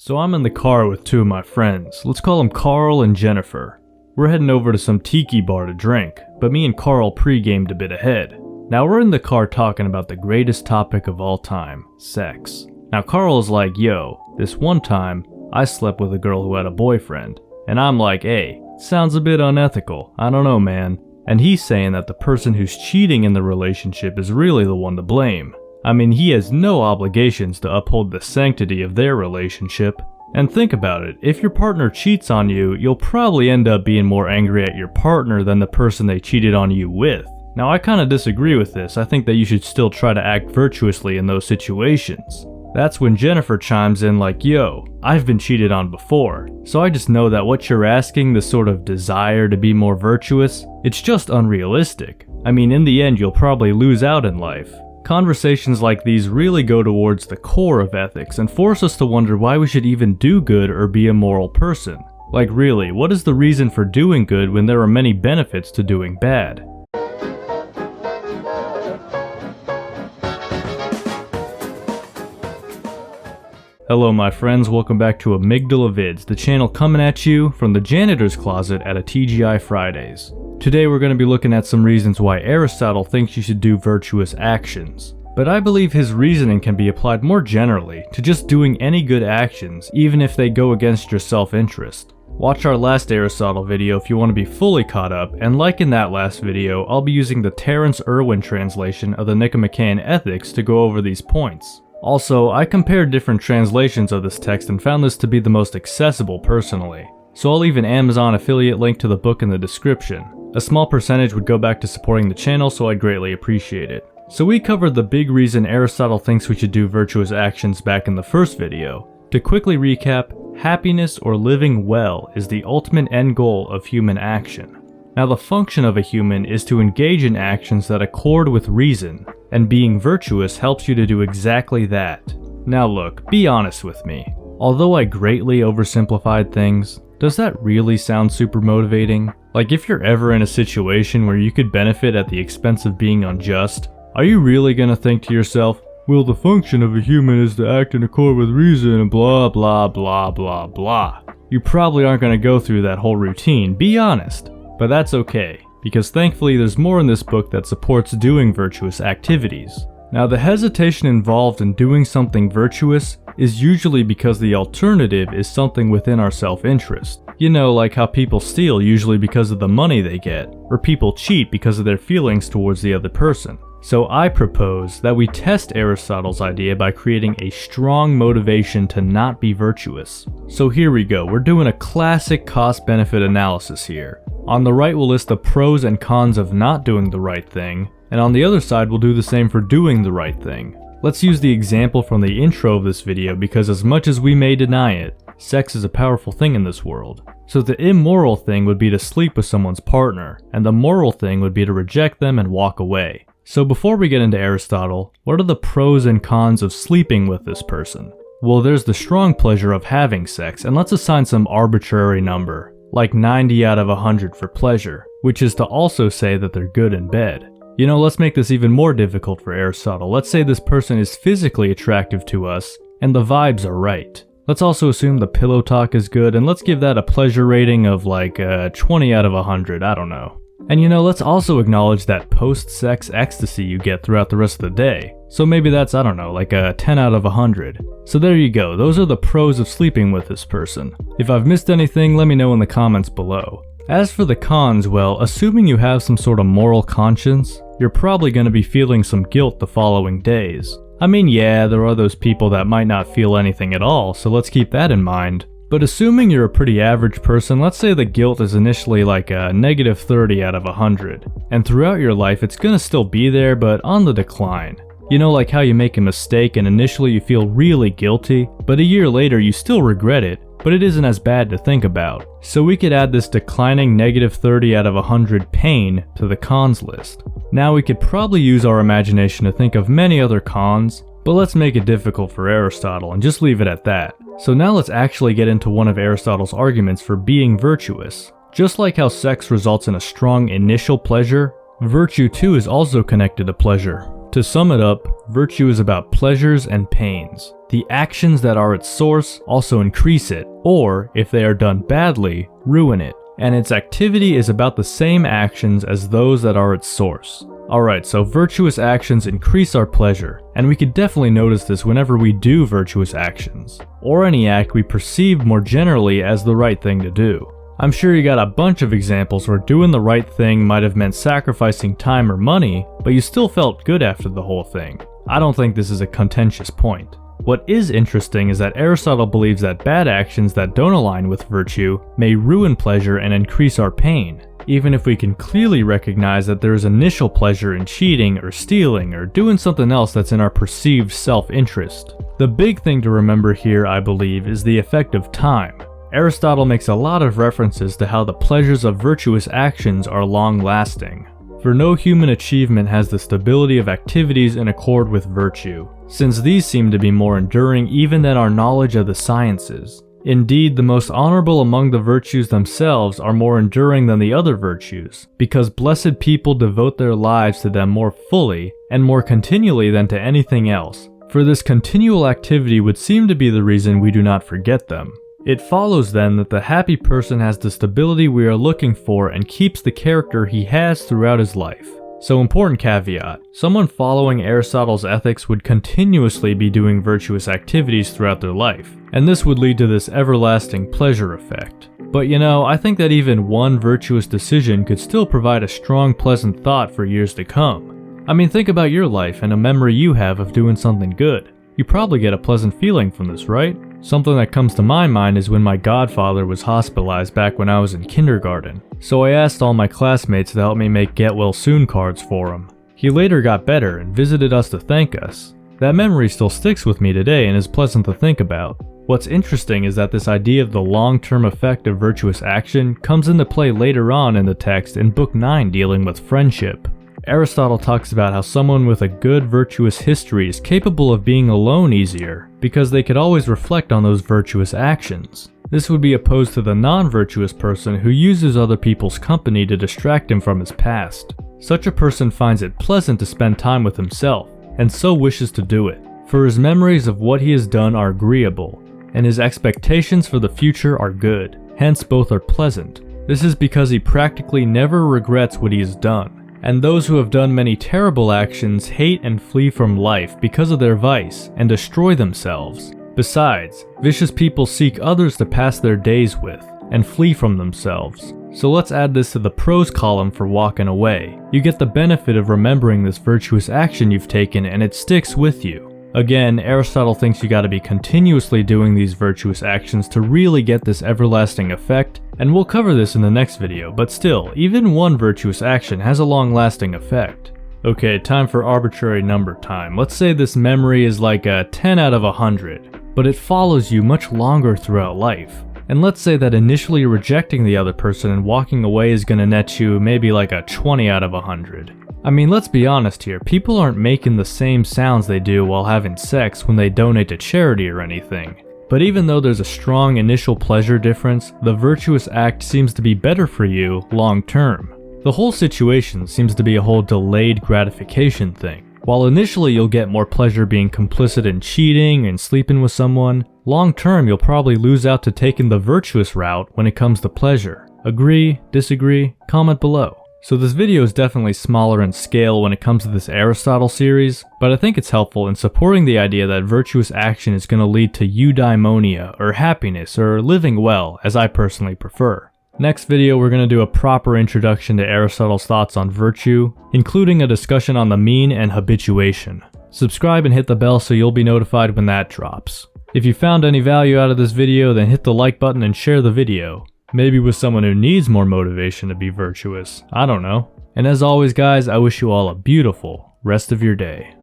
So I'm in the car with two of my friends. Let's call them Carl and Jennifer. We're heading over to some tiki bar to drink, but me and Carl pre-gamed a bit ahead. Now we're in the car talking about the greatest topic of all time, sex. Now Carl is like, yo, this one time, I slept with a girl who had a boyfriend. And I'm like, hey, sounds a bit unethical, I don't know man. And he's saying that the person who's cheating in the relationship is really the one to blame. I mean, he has no obligations to uphold the sanctity of their relationship. And think about it, if your partner cheats on you, you'll probably end up being more angry at your partner than the person they cheated on you with. Now I kinda disagree with this. I think that you should still try to act virtuously in those situations. That's when Jennifer chimes in like, yo, I've been cheated on before, so I just know that what you're asking, this sort of desire to be more virtuous, it's just unrealistic. I mean, in the end, you'll probably lose out in life. Conversations like these really go towards the core of ethics and force us to wonder why we should even do good or be a moral person. Like really, what is the reason for doing good when there are many benefits to doing bad? Hello my friends, welcome back to Amygdala Vids, the channel coming at you from the janitor's closet at a TGI Fridays. Today we're going to be looking at some reasons why Aristotle thinks you should do virtuous actions. But I believe his reasoning can be applied more generally to just doing any good actions, even if they go against your self-interest. Watch our last Aristotle video if you want to be fully caught up, and like in that last video, I'll be using the Terence Irwin translation of the Nicomachean Ethics to go over these points. Also, I compared different translations of this text and found this to be the most accessible personally. So I'll leave an Amazon affiliate link to the book in the description. A small percentage would go back to supporting the channel, so I'd greatly appreciate it. So we covered the big reason Aristotle thinks we should do virtuous actions back in the first video. To quickly recap, happiness or living well is the ultimate end goal of human action. Now the function of a human is to engage in actions that accord with reason, and being virtuous helps you to do exactly that. Now look, be honest with me. Although I greatly oversimplified things, does that really sound super motivating? Like if you're ever in a situation where you could benefit at the expense of being unjust, are you really gonna think to yourself, well the function of a human is to act in accord with reason and blah blah blah blah blah. You probably aren't gonna go through that whole routine, be honest. But that's okay, because thankfully there's more in this book that supports doing virtuous activities. Now the hesitation involved in doing something virtuous is usually because the alternative is something within our self-interest. You know, like how people steal usually because of the money they get, or people cheat because of their feelings towards the other person. So I propose that we test Aristotle's idea by creating a strong motivation to not be virtuous. So here we go, we're doing a classic cost-benefit analysis here. On the right we'll list the pros and cons of not doing the right thing, and on the other side we'll do the same for doing the right thing. Let's use the example from the intro of this video because as much as we may deny it, sex is a powerful thing in this world. So the immoral thing would be to sleep with someone's partner, and the moral thing would be to reject them and walk away. So before we get into Aristotle, what are the pros and cons of sleeping with this person? Well, there's the strong pleasure of having sex, and let's assign some arbitrary number, like 90 out of 100 for pleasure, which is to also say that they're good in bed. You know, let's make this even more difficult for Aristotle. Let's say this person is physically attractive to us, and the vibes are right. Let's also assume the pillow talk is good, and let's give that a pleasure rating of like 20 out of 100, I don't know. And you know, let's also acknowledge that post-sex ecstasy you get throughout the rest of the day. So maybe that's, I don't know, like a 10 out of 100. So there you go, those are the pros of sleeping with this person. If I've missed anything, let me know in the comments below. As for the cons, well, assuming you have some sort of moral conscience, you're probably going to be feeling some guilt the following days. I mean, yeah, there are those people that might not feel anything at all, so let's keep that in mind. But assuming you're a pretty average person, let's say the guilt is initially like a negative 30 out of 100. And throughout your life, it's gonna still be there, but on the decline. You know, like how you make a mistake and initially you feel really guilty, but a year later you still regret it, but it isn't as bad to think about. So we could add this declining negative 30 out of 100 pain to the cons list. Now we could probably use our imagination to think of many other cons, but let's make it difficult for Aristotle and just leave it at that. So now let's actually get into one of Aristotle's arguments for being virtuous. Just like how sex results in a strong initial pleasure, virtue too is also connected to pleasure. To sum it up, virtue is about pleasures and pains. The actions that are its source also increase it, or, if they are done badly, ruin it. And its activity is about the same actions as those that are its source. Alright, so virtuous actions increase our pleasure, and we could definitely notice this whenever we do virtuous actions, or any act we perceive more generally as the right thing to do. I'm sure you got a bunch of examples where doing the right thing might have meant sacrificing time or money, but you still felt good after the whole thing. I don't think this is a contentious point. What is interesting is that Aristotle believes that bad actions that don't align with virtue may ruin pleasure and increase our pain, even if we can clearly recognize that there is initial pleasure in cheating or stealing or doing something else that's in our perceived self-interest. The big thing to remember here, I believe, is the effect of time. Aristotle makes a lot of references to how the pleasures of virtuous actions are long-lasting. For no human achievement has the stability of activities in accord with virtue, since these seem to be more enduring even than our knowledge of the sciences. Indeed, the most honorable among the virtues themselves are more enduring than the other virtues, because blessed people devote their lives to them more fully and more continually than to anything else, for this continual activity would seem to be the reason we do not forget them. It follows then that the happy person has the stability we are looking for and keeps the character he has throughout his life. So important caveat, someone following Aristotle's ethics would continuously be doing virtuous activities throughout their life, and this would lead to this everlasting pleasure effect. But I think that even one virtuous decision could still provide a strong pleasant thought for years to come. I mean, think about your life and a memory you have of doing something good. You probably get a pleasant feeling from this, right? Something that comes to my mind is when my godfather was hospitalized back when I was in kindergarten, so I asked all my classmates to help me make get well soon cards for him. He later got better and visited us to thank us. That memory still sticks with me today and is pleasant to think about. What's interesting is that this idea of the long-term effect of virtuous action comes into play later on in the text in Book 9 dealing with friendship. Aristotle talks about how someone with a good virtuous history is capable of being alone easier, because they could always reflect on those virtuous actions. This would be opposed to the non-virtuous person who uses other people's company to distract him from his past. Such a person finds it pleasant to spend time with himself, and so wishes to do it, for his memories of what he has done are agreeable, and his expectations for the future are good, hence both are pleasant. This is because he practically never regrets what he has done. And those who have done many terrible actions hate and flee from life because of their vice and destroy themselves. Besides, vicious people seek others to pass their days with and flee from themselves. So let's add this to the pros column for walking away. You get the benefit of remembering this virtuous action you've taken and it sticks with you. Again, Aristotle thinks you gotta be continuously doing these virtuous actions to really get this everlasting effect, and we'll cover this in the next video, but still, even one virtuous action has a long-lasting effect. Okay, time for arbitrary number time. Let's say this memory is like a 10 out of 100, but it follows you much longer throughout life. And let's say that initially rejecting the other person and walking away is gonna net you maybe like a 20 out of 100. I mean, let's be honest here, people aren't making the same sounds they do while having sex when they donate to charity or anything. But even though there's a strong initial pleasure difference, the virtuous act seems to be better for you long term. The whole situation seems to be a whole delayed gratification thing. While initially you'll get more pleasure being complicit in cheating and sleeping with someone, long term you'll probably lose out to taking the virtuous route when it comes to pleasure. Agree? Disagree? Comment below. So this video is definitely smaller in scale when it comes to this Aristotle series, but I think it's helpful in supporting the idea that virtuous action is going to lead to eudaimonia, or happiness, or living well, as I personally prefer. Next video we're going to do a proper introduction to Aristotle's thoughts on virtue, including a discussion on the mean and habituation. Subscribe and hit the bell so you'll be notified when that drops. If you found any value out of this video, then hit the like button and share the video. Maybe with someone who needs more motivation to be virtuous. I don't know. And as always guys, I wish you all a beautiful rest of your day.